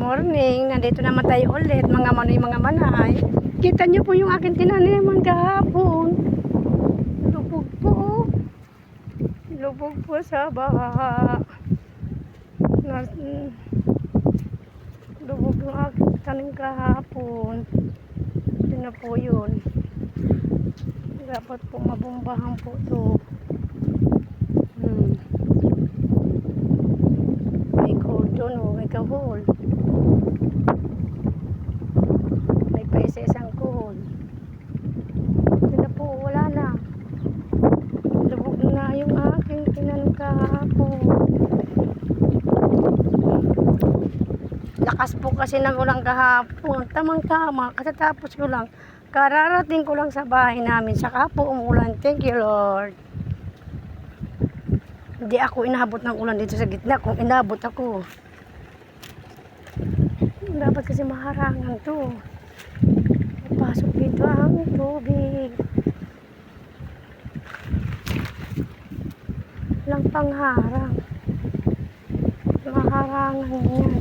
morning. Nandito naman tayo ulit, mga manoy, mga manay. Kita nyo po yung aking tinaniman kahapon. Lubog po. Lubog po sa baha. Lubog yung aking tanim kahapon. Ito na po yun. Dapat po mabombahan po to. May cold doon, may kahol. May pa isa-isang kahol. Ito na po, wala na. Lubog na yung aking tinanim kahapon. Lakas po kasi ng ulang kahapon. Tamang-tama, katatapos ko lang. Kararating ko lang sa bahay namin. Saka po umulan. Thank you, Lord. Hindi ako inabot ng ulan dito sa gitna. Kung inabot ako, dapat kasi maharangan to. Pasok dito ang tubig. Lang pangharang. Maharangan yan.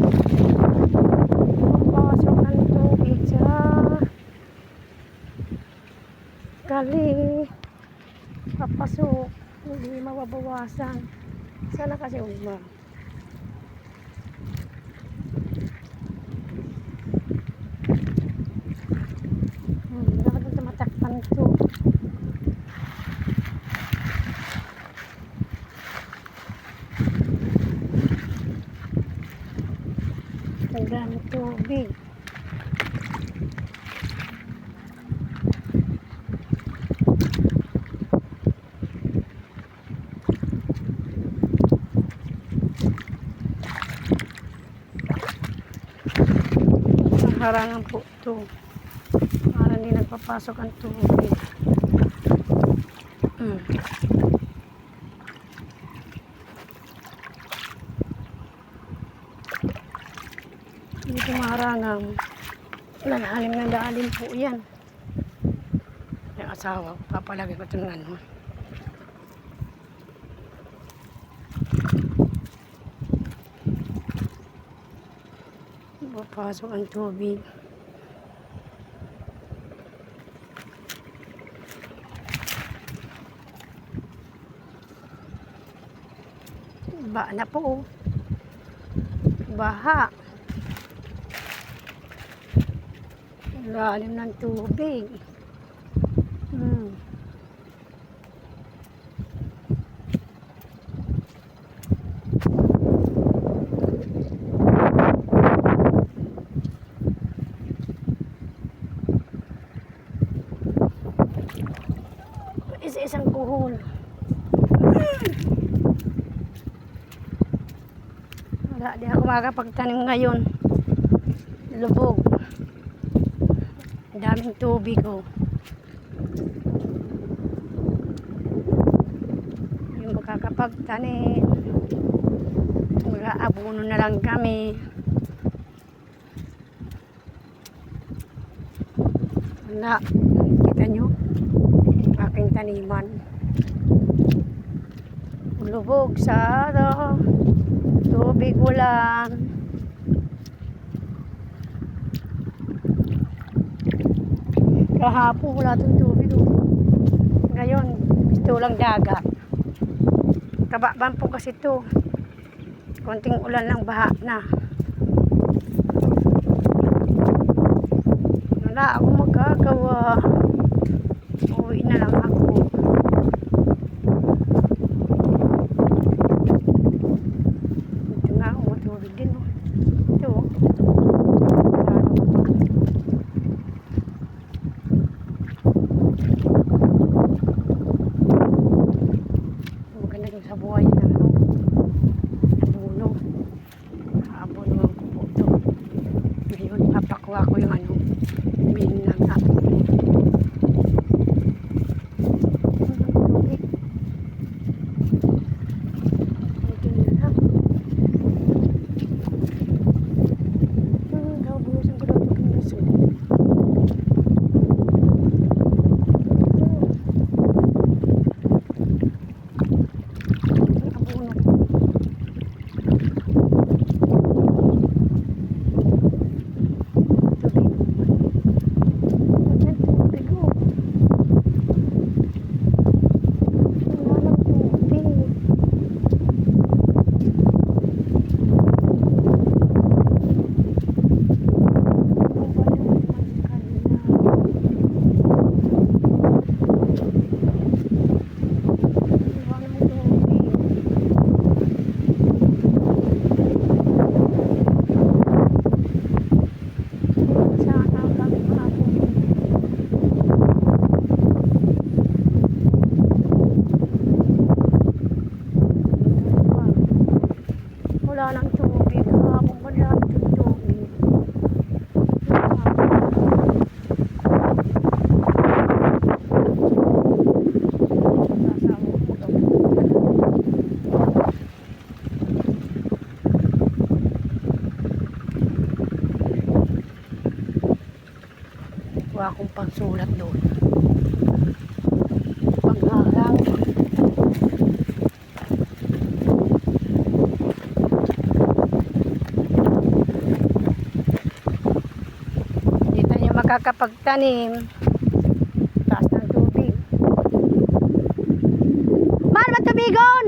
Pasok ang tubig sa kali. Papasok. Hindi mababawasan. Sana kasi umma. Dapat ito matakpan ito. Nagdami tubig. Harangan po ito para hindi nagpapasok ang tubig. Dito maharangan. Lalalim na lalim po yan. Yung asawa, papalagay ko ito ng ano. Papasok ang tubig. Baha na po. Baha. Lalim ng tubig. Isa-isang kuhol. Wala, di ako makakapagtanim ngayon. Lubog. Daming tubig, oh. Yung makakapagtanim. Mag-aabuno na lang kami. Wala. Kita nyo? Aking taniman. Lubog sa tubig ulan. Kahapon wala itong tubig. Ngayon, ito lang dagat. Kabaan po kasi ito. Konting ulan lang, baha na. Wala akong magagawa. Uwi na lang ako. Ito nga, umutubig din. Ito. Maganda yung sa buhay na abono. Abono ang kubo ito. Ngayon, papakuha ko yung ano. Binangka. ginagawa kong pangsulat doon. Pang-araw. Dito niyo makakapagtanim. Taas ng tubig. Man, matubigon!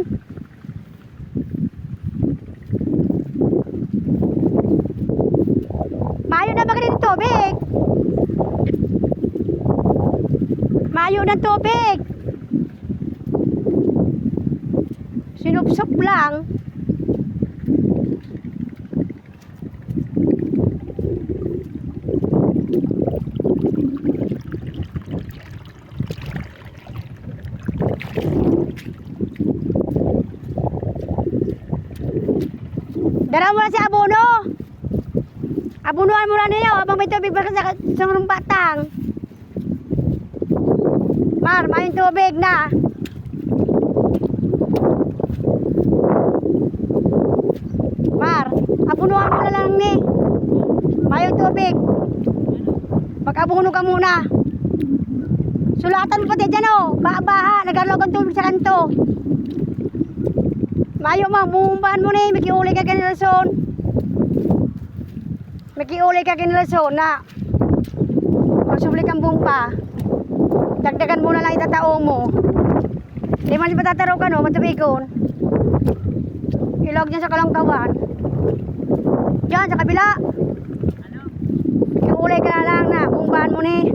Mayo na ba ng tubig? Mayo ng tubig. Sinupsop lang. Dara mo na si abono. Abunuan mo na niyo habang may tubig pa sa batang. Mar, may tubig na. Mar, abunuan mo na lang ni. May tubig. Mag-abuno ka muna. Sulatan mo pati dyan o. Baha-baha. Nagalaw ang tubig sa kanto. Mayo mo, bumumbahan mo na. Makiuli ka kanilason. Makiuli ka kanilason na. Magsubli kang bumpa. Dagdagan mo na lang itatao mo. Di man di patataraw ka no, matabigon. Ilog dyan sa kalangkawan. Diyan, sa kabila. Iulay ka na lang na, bumbahan mo ni.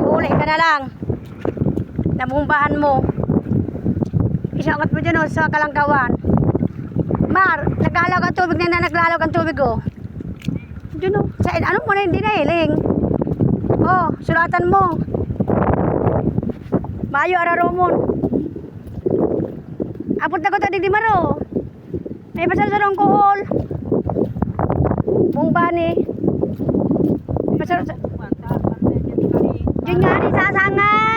Iulay ka na lang. Nabumbahan mo. Isangat mo dyan o, sa kalangkawan. Mar, naglalawag ang tubig na naglalawag ang tubig o. Diyan o, sa ano mo na hindi na hiling. Oh, sulatan mo. Mayo araromon. Apot na ko tadi di maro. May pasal sa rong kuhol. Bumba ni. Pasal sa. Diyan nga ni sasangan.